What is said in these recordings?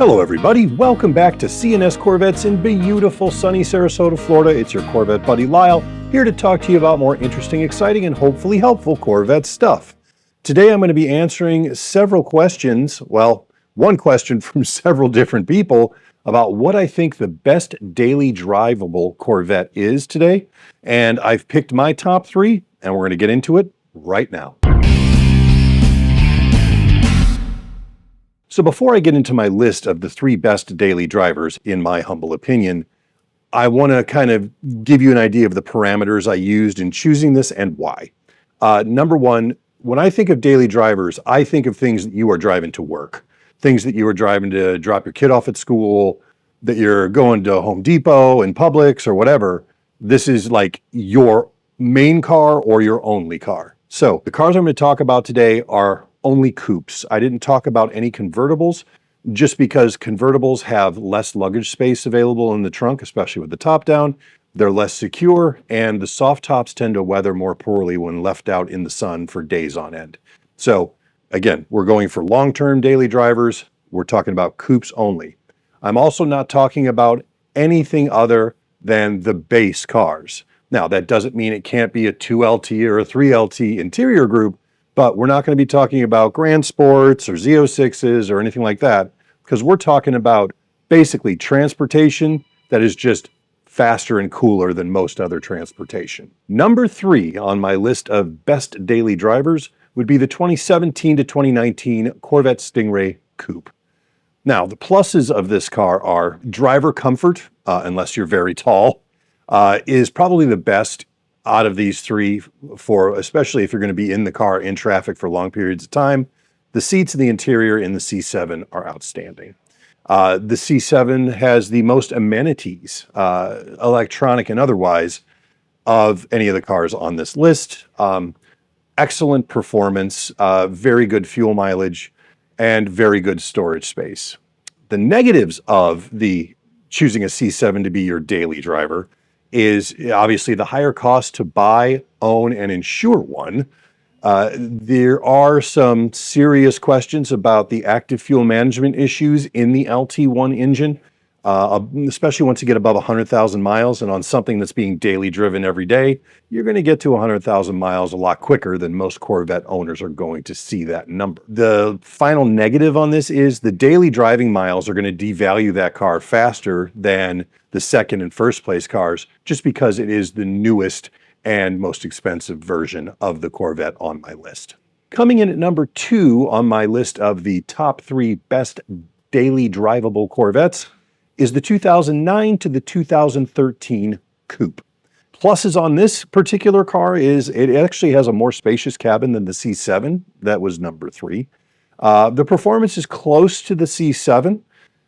Hello everybody, welcome back to CNS Corvettes in beautiful sunny Sarasota, Florida. It's your Corvette buddy Lyle, here to talk to you about more interesting, exciting, and hopefully helpful Corvette stuff. Today I'm going to be answering several questions, well, one question from several different people about what I think the best daily drivable Corvette is today. And I've picked my top three, and we're going to get into it right now. So before I get into my list of the three best daily drivers, in my humble opinion, I want to kind of give you an idea of the parameters I used in choosing this and why. Number one, when I think of daily drivers, I think of things that you are driving to work, things that you are driving to drop your kid off at school, that you're going to Home Depot and Publix or whatever. This is like your main car or your only car. So the cars I'm going to talk about today are only coupes. I didn't talk about any convertibles just because convertibles have less luggage space available in the trunk, especially with the top down. They're less secure, and the soft tops tend to weather more poorly when left out in the sun for days on end. So again, we're going for long-term daily drivers. We're talking about coupes only. I'm also not talking about anything other than the base cars. Now, that doesn't mean it can't be a 2LT or a 3LT interior group, but we're not going to be talking about Grand Sports or Z06s or anything like that, because we're talking about basically transportation that is just faster and cooler than most other transportation. Number three on my list of best daily drivers would be the 2017 to 2019 Corvette Stingray Coupe. Now, the pluses of this car are driver comfort, unless you're very tall, is probably the best out of these three, for especially if you're going to be in the car in traffic for long periods of time. The seats in the interior in the C7 are outstanding. The C7 has the most amenities, electronic and otherwise, of any of the cars on this list. Excellent performance, very good fuel mileage, and very good storage space. The negatives of the choosing a C7 to be your daily driver is obviously the higher cost to buy, own, and insure one. There are some serious questions about the active fuel management issues in the LT1 engine, especially once you get above 100,000 miles, and on something that's being daily driven every day, you're going to get to 100,000 miles a lot quicker than most Corvette owners are going to see that number. The final negative on this is the daily driving miles are going to devalue that car faster than the second and first place cars, just because it is the newest and most expensive version of the Corvette on my list. Coming in at number two on my list of the top three best daily drivable Corvettes is the 2009 to the 2013 Coupe. Pluses on this particular car is it actually has a more spacious cabin than the C7. That was number three. The performance is close to the C7,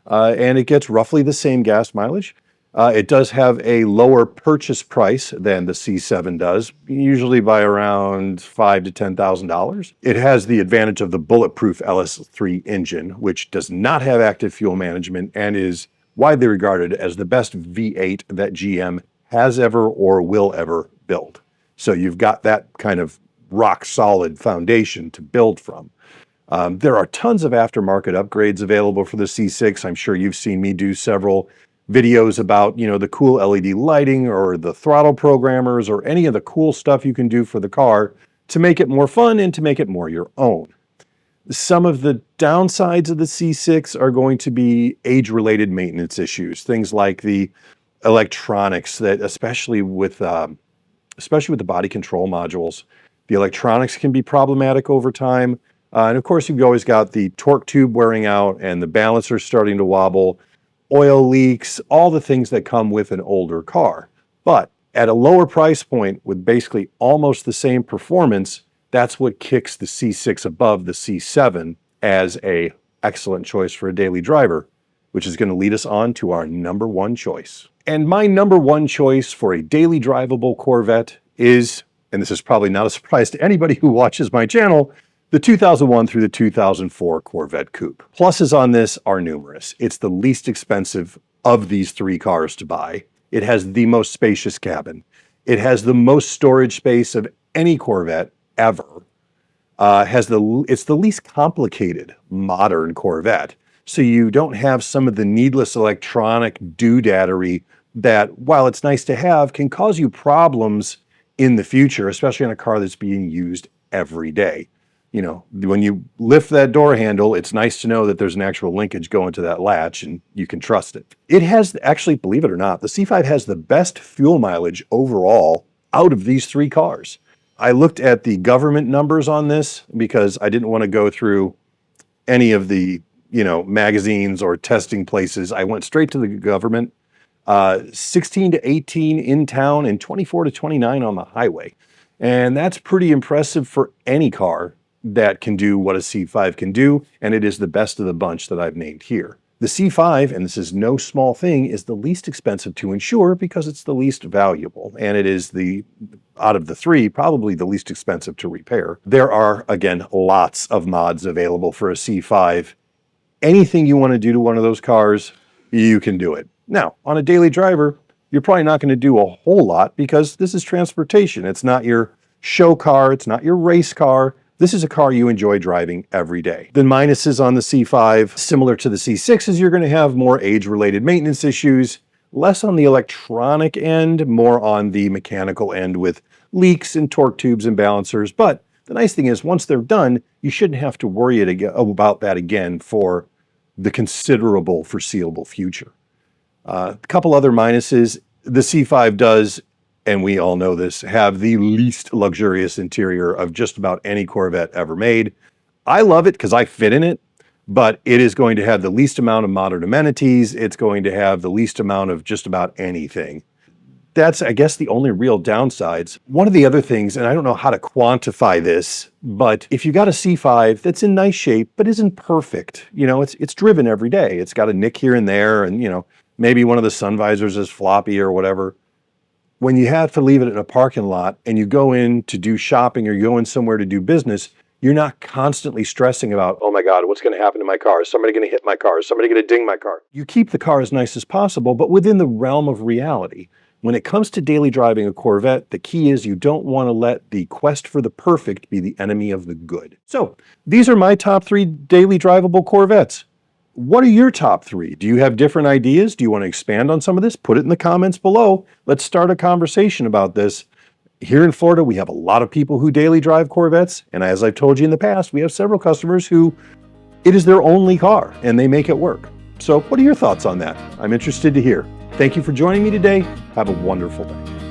and it gets roughly the same gas mileage. It does have a lower purchase price than the C7 does, usually by around $5,000 to $10,000. It has the advantage of the bulletproof LS3 engine, which does not have active fuel management and is widely regarded as the best V8 that GM has ever or will ever build. So you've got that kind of rock solid foundation to build from. There are tons of aftermarket upgrades available for the C6. I'm sure you've seen me do several videos about, the cool LED lighting or the throttle programmers or any of the cool stuff you can do for the car to make it more fun and to make it more your own. Some of the downsides of the C6 are going to be age-related maintenance issues, things like the electronics that, especially with the body control modules, the electronics can be problematic over time. And of course, you've always got the torque tube wearing out and the balancer starting to wobble, oil leaks, all the things that come with an older car. But at a lower price point with basically almost the same performance, that's what kicks the C6 above the C7 as an excellent choice for a daily driver, which is going to lead us on to our number one choice. And my number one choice for a daily drivable Corvette is, and this is probably not a surprise to anybody who watches my channel, the 2001 through the 2004 Corvette Coupe. Pluses on this are numerous. It's the least expensive of these three cars to buy. It has the most spacious cabin. It has the most storage space of any Corvette ever. It's the least complicated modern Corvette. so you don't have some of the needless electronic doodaddery that, while it's nice to have, can cause you problems in the future, especially on a car that's being used every day. You know, when you lift that door handle, it's nice to know that there's an actual linkage going to that latch and you can trust it. It has, actually, believe it or not, the C5 has the best fuel mileage overall out of these three cars. I looked at the government numbers on this because I didn't want to go through any of the, magazines or testing places. I went straight to the government. 16 to 18 in town and 24 to 29 on the highway. And that's pretty impressive for any car that can do what a C5 can do, and it is the best of the bunch that I've named here. The C5, and this is no small thing, is the least expensive to insure because it's the least valuable, and it is out of the three, probably the least expensive to repair. There are, again, lots of mods available for a C5. Anything you want to do to one of those cars, you can do it. Now, on a daily driver, you're probably not going to do a whole lot because this is transportation. It's not your show car. It's not your race car. This is a car you enjoy driving every day. The minuses on the C5, similar to the C6, is you're going to have more age-related maintenance issues, less on the electronic end, more on the mechanical end with leaks and torque tubes and balancers. But the nice thing is, once they're done, you shouldn't have to worry about that again for the considerable foreseeable future. A couple other minuses. The C5 does, and we all know this, have the least luxurious interior of just about any Corvette ever made. I love it because I fit in it, but it is going to have the least amount of modern amenities. It's going to have the least amount of just about anything. That's, I guess, the only real downsides. One of the other things, and I don't know how to quantify this, but if you got a C5 that's in nice shape but isn't perfect, it's driven every day. It's got a nick here and there, and maybe one of the sun visors is floppy or whatever. When you have to leave it in a parking lot and you go in to do shopping or you go in somewhere to do business, you're not constantly stressing about, oh my God, what's going to happen to my car? Is somebody going to hit my car? Is somebody going to ding my car? You keep the car as nice as possible, but within the realm of reality. When it comes to daily driving a Corvette, the key is you don't want to let the quest for the perfect be the enemy of the good. So these are my top 3 daily drivable Corvettes. What are your top 3? Do you have different ideas? Do you want to expand on some of this? Put it in the comments below. Let's start a conversation about this. Here in Florida, we have a lot of people who daily drive Corvettes. And as I've told you in the past, we have several customers who it is their only car and they make it work. So what are your thoughts on that? I'm interested to hear. Thank you for joining me today. Have a wonderful day.